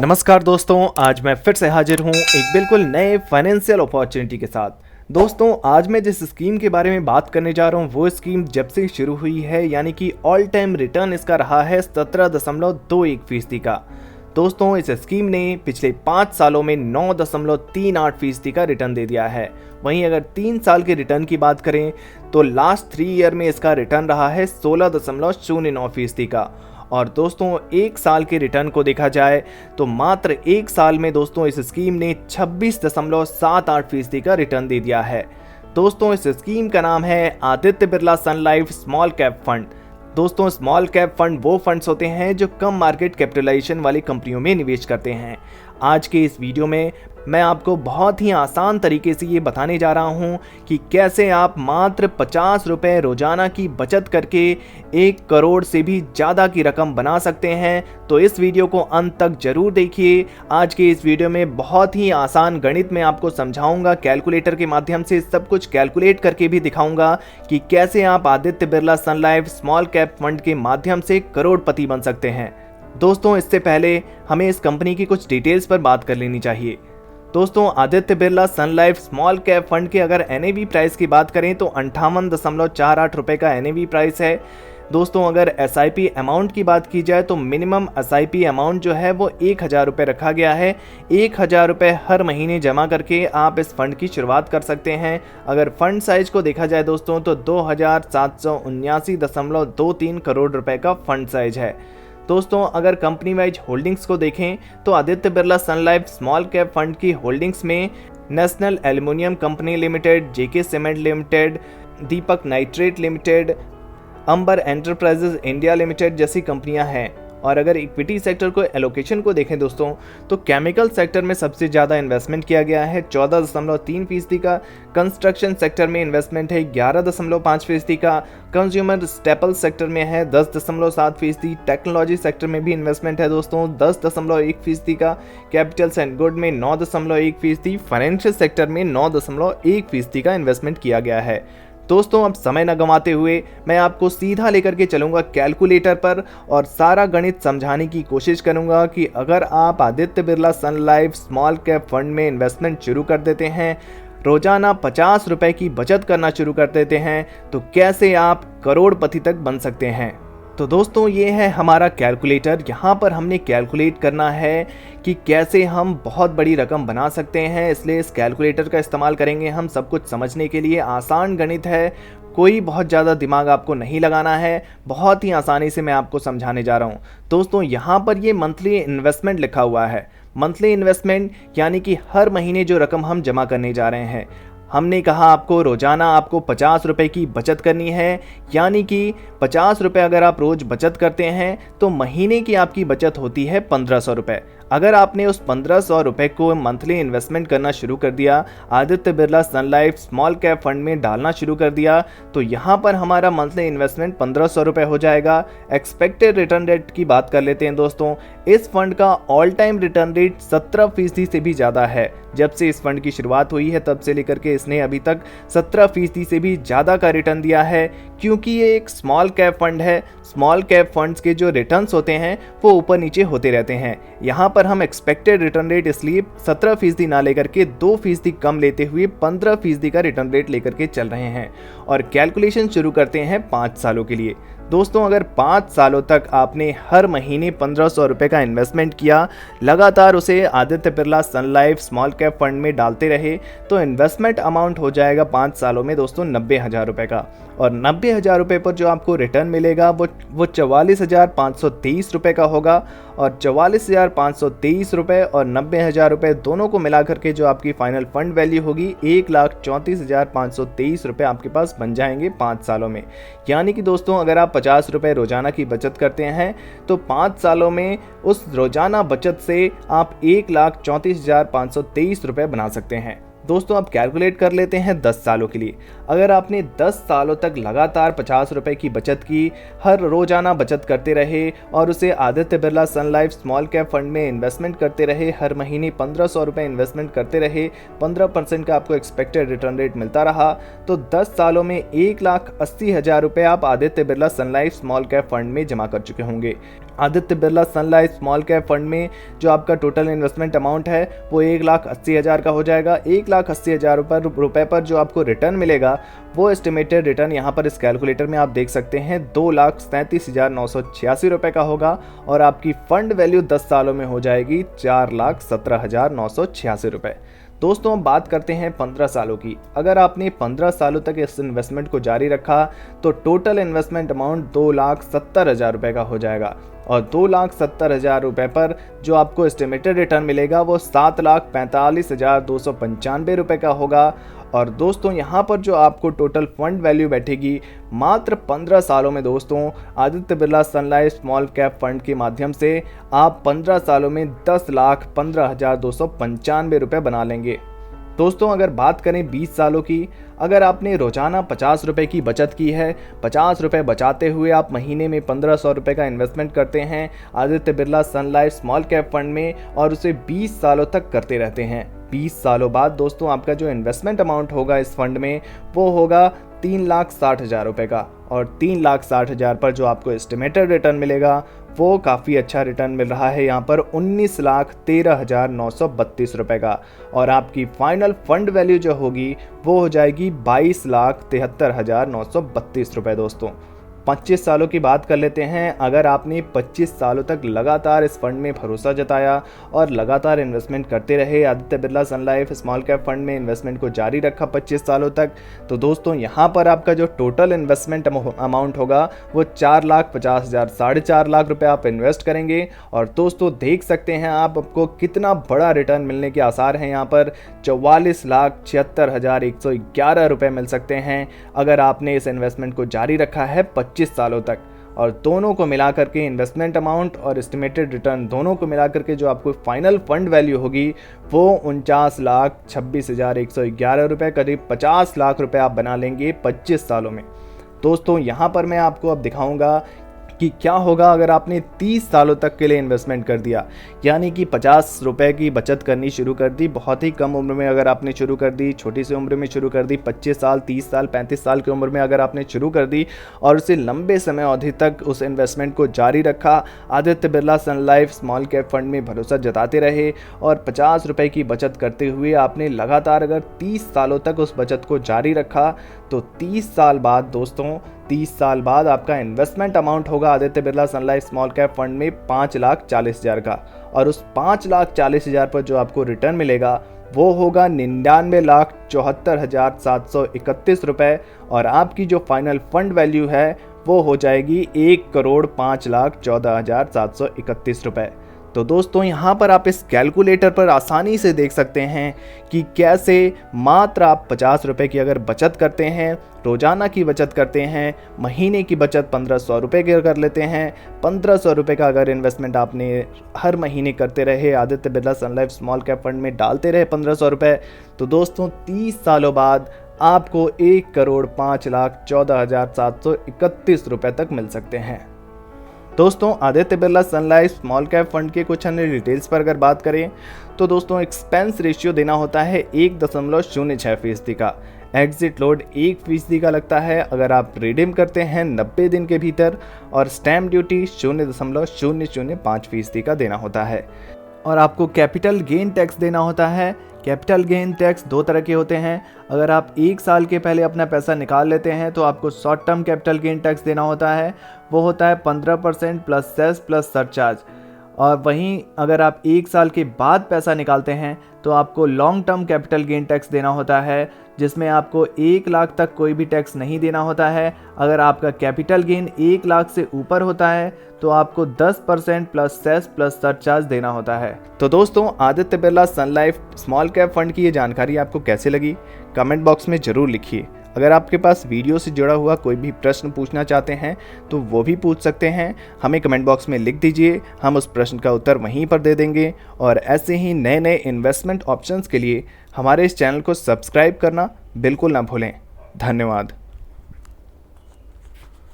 नमस्कार दोस्तों, आज मैं फिर से हाजिर हूँ एक बिल्कुल नए फाइनेंशियल अपॉर्चुनिटी के साथ। दोस्तों, आज मैं जिस स्कीम के बारे में बात करने जा रहा हूँ वो स्कीम जब से शुरू हुई है यानी कि ऑल टाइम रिटर्न इसका रहा है 17.21% का। दोस्तों, इस स्कीम ने पिछले 5 सालों में 9.38% का रिटर्न दे दिया है। वहीं अगर 3 साल के रिटर्न की बात करें तो लास्ट 3 ईयर में इसका रिटर्न रहा है 16.09% का। और दोस्तों, 1 साल के रिटर्न को देखा जाए तो मात्र 1 साल में दोस्तों इस स्कीम ने 26.78% का रिटर्न दे दिया है। दोस्तों, इस स्कीम का नाम है Aditya Birla Sun Life small cap fund. दोस्तों, स्मॉल कैप फंड वो फंड्स होते हैं जो कम मार्केट कैपिटलाइजेशन वाली कंपनियों में निवेश करते हैं। आज के इस वीडियो में मैं आपको बहुत ही आसान तरीके से ये बताने जा रहा हूँ कि कैसे आप मात्र 50 रुपये रोजाना की बचत करके 1 करोड़ से भी ज़्यादा की रकम बना सकते हैं। तो इस वीडियो को अंत तक जरूर देखिए। आज के इस वीडियो में बहुत ही आसान गणित में आपको समझाऊंगा, कैलकुलेटर के माध्यम से सब कुछ कैलकुलेट करके भी दिखाऊंगा कि कैसे आप Aditya Birla Sun Life small cap fund के माध्यम से करोड़पति बन सकते हैं। दोस्तों, इससे पहले हमें इस कंपनी की कुछ डिटेल्स पर बात कर लेनी चाहिए। दोस्तों, Aditya Birla Sun Life small cap fund के अगर NAV प्राइस की बात करें तो 58.48 रुपये का NAV प्राइस है। दोस्तों, अगर SIP अमाउंट की बात की जाए तो मिनिमम SIP अमाउंट जो है वो 1000 रुपये रखा गया है। 1000 रुपये हर महीने जमा करके आप इस फंड की शुरुआत कर सकते हैं। अगर फंड साइज को देखा जाए दोस्तों तो 2779.23 करोड़ रुपए का फंड साइज है। दोस्तों, अगर कंपनी वाइज होल्डिंग्स को देखें तो Aditya Birla Sun Life small cap fund की होल्डिंग्स में national aluminium company limited, JK cement limited, Deepak nitrate limited, Amber enterprises India limited जैसी कंपनियां हैं। और अगर इक्विटी सेक्टर को एलोकेशन को देखें दोस्तों तो केमिकल सेक्टर में सबसे ज़्यादा इन्वेस्टमेंट किया गया है 14.3% का, कंस्ट्रक्शन सेक्टर में इन्वेस्टमेंट है 11.5% का, कंज्यूमर स्टेपल सेक्टर में है 10.7%, टेक्नोलॉजी सेक्टर में भी इन्वेस्टमेंट है दोस्तों 10.1% का, कैपिटल्स एंड गुड में 9.1%, फाइनेंशियल सेक्टर में 9.1% का इन्वेस्टमेंट किया गया है। दोस्तों, अब समय न गंवाते हुए मैं आपको सीधा लेकर के चलूंगा कैलकुलेटर पर और सारा गणित समझाने की कोशिश करूंगा कि अगर आप Aditya Birla Sun Life small cap fund में इन्वेस्टमेंट शुरू कर देते हैं, रोजाना 50 रुपए की बचत करना शुरू कर देते हैं, तो कैसे आप करोड़पति तक बन सकते हैं। तो दोस्तों, ये है हमारा कैलकुलेटर। यहाँ पर हमने कैलकुलेट करना है कि कैसे हम बहुत बड़ी रकम बना सकते हैं, इसलिए इस कैलकुलेटर का इस्तेमाल करेंगे हम सब कुछ समझने के लिए। आसान गणित है, कोई बहुत ज़्यादा दिमाग आपको नहीं लगाना है, बहुत ही आसानी से मैं आपको समझाने जा रहा हूँ। दोस्तों, यहाँ पर ये मंथली इन्वेस्टमेंट लिखा हुआ है। मंथली इन्वेस्टमेंट यानी कि हर महीने जो रकम हम जमा करने जा रहे हैं। हमने कहा आपको रोजाना आपको 50 रुपए की बचत करनी है, यानी कि 50 रुपये अगर आप रोज बचत करते हैं तो महीने की आपकी बचत होती है 1500 रुपये। अगर आपने उस 1500 रुपये को मंथली इन्वेस्टमेंट करना शुरू कर दिया, Aditya Birla Sun Life small cap fund में डालना शुरू कर दिया, तो यहाँ पर हमारा मंथली इन्वेस्टमेंट 1500 रुपये हो जाएगा। एक्सपेक्टेड रिटर्न रेट की बात कर लेते हैं दोस्तों। इस फंड का ऑल टाइम रिटर्न रेट 17% से भी ज़्यादा है। जब से इस फंड की शुरुआत हुई है तब से लेकर के इसने अभी तक 17% से भी ज़्यादा का रिटर्न दिया है, क्योंकि ये एक स्मॉल कैप फंड है। स्मॉल कैप फंड्स के जो रिटर्न्स होते हैं वो ऊपर नीचे होते रहते हैं। यहाँ पर हम एक्सपेक्टेड रिटर्न रेट इसलिए 17% ना लेकर के 2% कम लेते हुए 15% का रिटर्न रेट लेकर के चल रहे हैं। और कैलकुलेशन शुरू करते हैं 5 सालों के लिए। दोस्तों, अगर 5 सालों तक आपने हर महीने 1500 रुपये का इन्वेस्टमेंट किया, लगातार उसे Aditya Birla Sun Life small cap fund में डालते रहे, तो इन्वेस्टमेंट अमाउंट हो जाएगा 5 सालों में दोस्तों 90,000 रुपये का। और 90,000 रुपये पर जो आपको रिटर्न मिलेगा वो 44,523 रुपये का होगा। और 44,523 रुपये और 90,000 रुपये दोनों को मिला करके जो आपकी फाइनल फंड वैल्यू होगी 1,34,523 रुपये आपके पास बन जाएंगे 5 सालों में। यानी कि दोस्तों, अगर आप 50 रुपये रोजाना की बचत करते हैं तो 5 सालों में उस रोजाना बचत से आप 1,34,523 रुपये बना सकते हैं। दोस्तों अब कैलकुलेट कर लेते हैं 10 सालों के लिए। अगर आपने 10 सालों तक लगातार 50 रुपए की बचत की, हर रोजाना बचत करते रहे और उसे Aditya Birla Sun Life small cap fund में इन्वेस्टमेंट करते रहे, हर महीने 1500 रुपए इन्वेस्टमेंट करते रहे, 15% का आपको एक्सपेक्टेड रिटर्न रेट मिलता रहा, तो 10 सालों में 1,80,000 रुपए आप Aditya Birla Sun Life small cap fund में जमा कर चुके होंगे। Aditya Birla Sun Life small cap fund में जो आपका टोटल इन्वेस्टमेंट अमाउंट है वो 1,80,000 का हो जाएगा। 1,80,000 रुपए पर जो आपको रिटर्न मिलेगा वो एस्टिमेटेड रिटर्न यहाँ पर इस कैलकुलेटर में आप देख सकते हैं 2,37,986 रुपए का होगा और आपकी फंड वैल्यू 10 सालों में हो जाएगी 4,17,986 रुपए। दोस्तों हम बात करते हैं 15 सालों की। अगर आपने 15 सालों तक इस इन्वेस्टमेंट को जारी रखा तो टोटल इन्वेस्टमेंट अमाउंट 2,70,000 रुपए का हो जाएगा और 2,70,000 रुपए पर जो आपको एस्टिमेटेड रिटर्न मिलेगा वो 7,45,295 रुपए का होगा। और दोस्तों यहाँ पर जो आपको टोटल फंड वैल्यू बैठेगी मात्र 15 सालों में, दोस्तों Aditya Birla Sun Life small cap fund के माध्यम से आप 15 सालों में 10,15,295 रुपये बना लेंगे। दोस्तों अगर बात करें 20 सालों की, अगर आपने रोजाना 50 रुपए की बचत की है, 50 रुपए बचाते हुए आप महीने में 1,500 रुपए का इन्वेस्टमेंट करते हैं Aditya Birla Sun Life small cap fund में और उसे 20 सालों तक करते रहते हैं, 20 सालों बाद दोस्तों आपका जो इन्वेस्टमेंट अमाउंट होगा इस फंड में वो होगा 3,60,000 रुपए का और 3,60,000 पर जो आपको एस्टिमेटेड रिटर्न मिलेगा वो काफ़ी अच्छा रिटर्न मिल रहा है यहाँ पर 19,13,932 रुपए का और आपकी फाइनल फंड वैल्यू जो होगी वो हो जाएगी 22,73,932 रुपए। दोस्तों 25 सालों की बात कर लेते हैं। अगर आपने 25 सालों तक लगातार इस फंड में भरोसा जताया और लगातार इन्वेस्टमेंट करते रहे, Aditya Birla Sun Life small cap fund में इन्वेस्टमेंट को जारी रखा 25 सालों तक, तो दोस्तों यहाँ पर आपका जो टोटल इन्वेस्टमेंट अमाउंट होगा वो 4,50,000 4.5 लाख रुपए आप इन्वेस्ट करेंगे। और दोस्तों देख सकते हैं आप आपको कितना बड़ा रिटर्न मिलने के आसार हैं। यहाँ पर 44,76,111 रुपए मिल सकते हैं अगर आपने इस इन्वेस्टमेंट को जारी रखा है 25 सालों तक। और दोनों को मिला करके इन्वेस्टमेंट अमाउंट और एस्टिमेटेड रिटर्न दोनों को मिला करके जो आपको फाइनल फंड वैल्यू होगी वो 49,26,111 रुपए, करीब 50 लाख रुपए आप बना लेंगे 25 सालों में। दोस्तों यहाँ पर मैं आपको अब दिखाऊंगा कि क्या होगा अगर आपने 30 सालों तक के लिए इन्वेस्टमेंट कर दिया, यानी कि 50 रुपए की बचत करनी शुरू कर दी। बहुत ही कम उम्र में अगर आपने शुरू कर दी, छोटी सी उम्र में शुरू कर दी, 25 साल 30 साल 35 साल की उम्र में अगर आपने शुरू कर दी और उसे लंबे समय अवधि तक उस इन्वेस्टमेंट को जारी रखा, Aditya Birla Sun Life small cap fund में भरोसा जताते रहे और 50 रुपए की बचत करते हुए आपने लगातार अगर 30 सालों तक उस बचत को जारी रखा, तो 30 साल बाद दोस्तों 30 साल बाद आपका इन्वेस्टमेंट अमाउंट होगा Aditya Birla Sun Life small cap fund में 5,40,000 का और उस 5,40,000 पर जो आपको रिटर्न मिलेगा वो होगा 99,74,731 रुपए और आपकी जो फाइनल फंड वैल्यू है वो हो जाएगी 1,05,14,731 रुपए। तो दोस्तों यहाँ पर आप इस कैलकुलेटर पर आसानी से देख सकते हैं कि कैसे मात्र आप 50 रुपए की अगर बचत करते हैं, रोजाना की बचत करते हैं, महीने की बचत 1,500 रुपए की कर लेते हैं, 1,500 रुपए का अगर इन्वेस्टमेंट आपने हर महीने करते रहे, Aditya Birla Sun Life small cap fund में डालते रहे 1,500 रुपए, तो दोस्तों 30 सालों बाद आपको 1,05,14,731 रुपए तक मिल सकते हैं। दोस्तों Aditya Birla Sun Life small cap fund के कुछ अन्य डिटेल्स पर अगर बात करें तो दोस्तों एक्सपेंस रेशियो देना होता है 1.06% का, एग्जिट लोड 1% का लगता है अगर आप रिडीम करते हैं 90 दिन के भीतर और स्टैम्प ड्यूटी 0.005% का देना होता है। और आपको कैपिटल गेन टैक्स देना होता है। कैपिटल गेन टैक्स दो तरह के होते हैं। अगर आप 1 साल के पहले अपना पैसा निकाल लेते हैं तो आपको short term capital gain tax देना होता है, वो होता है 15% प्लस सेस प्लस सरचार्ज। और वहीं अगर आप 1 साल के बाद पैसा निकालते हैं तो आपको long term capital gain tax देना होता है, जिसमें आपको 1 लाख तक कोई भी टैक्स नहीं देना होता है। अगर आपका कैपिटल गेन 1 लाख से ऊपर होता है तो आपको 10% प्लस सेस प्लस सरचार्ज देना होता है। तो दोस्तों Aditya Birla Sun Life small cap fund की ये जानकारी आपको कैसे लगी, कमेंट बॉक्स में ज़रूर लिखिए। अगर आपके पास वीडियो से जुड़ा हुआ कोई भी प्रश्न पूछना चाहते हैं तो वो भी पूछ सकते हैं, हमें कमेंट बॉक्स में लिख दीजिए, हम उस प्रश्न का उत्तर वहीं पर दे देंगे। और ऐसे ही नए नए इन्वेस्टमेंट ऑप्शंस के लिए हमारे इस चैनल को सब्सक्राइब करना बिल्कुल ना भूलें। धन्यवाद।